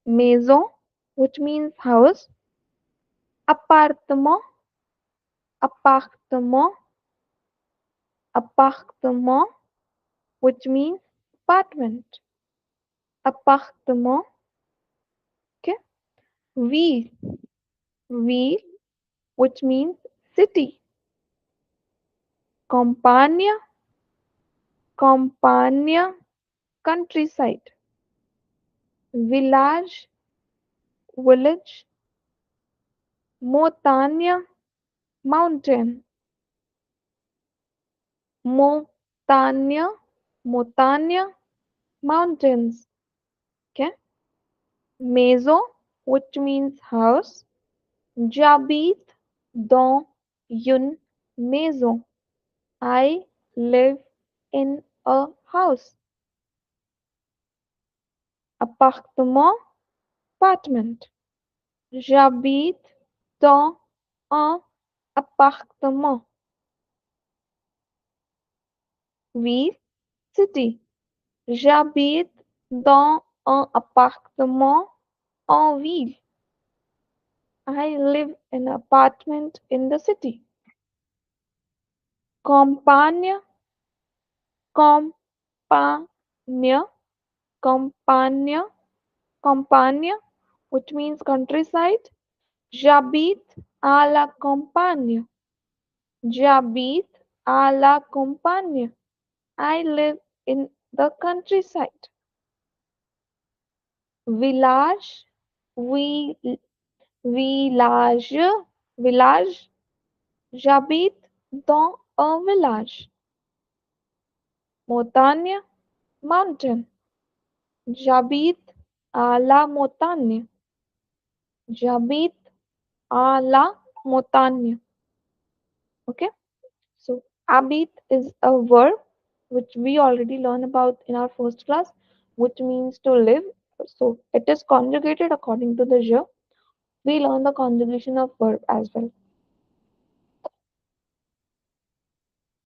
Maison, which means house. Appartement, appartement, appartement, which means apartment. Appartement, okay. Ville, ville, which means city. Campania, campania, countryside. Village, village. Montagne, mountain. Montagne, montagne, mountains. Okay. Maison, which means house. J'habite dans une maison. I live in a house. Appartement, apartment. J'habite dans un appartement. Ville, city. J'habite dans un appartement en ville. I live in an apartment in the city. Campagne, campagne, campagne, campagne, which means countryside. J'habite à la campagne. J'habite à la campagne. I live in the countryside. Village, vi, village, village. J'habite dans un village. Montagne, mountain. J'habite à la montagne. J'habite à la montagne. Okay, so habit is a verb which we already learned about in our first class, which means to live. So it is conjugated according to the je. We learn the conjugation of verb as well.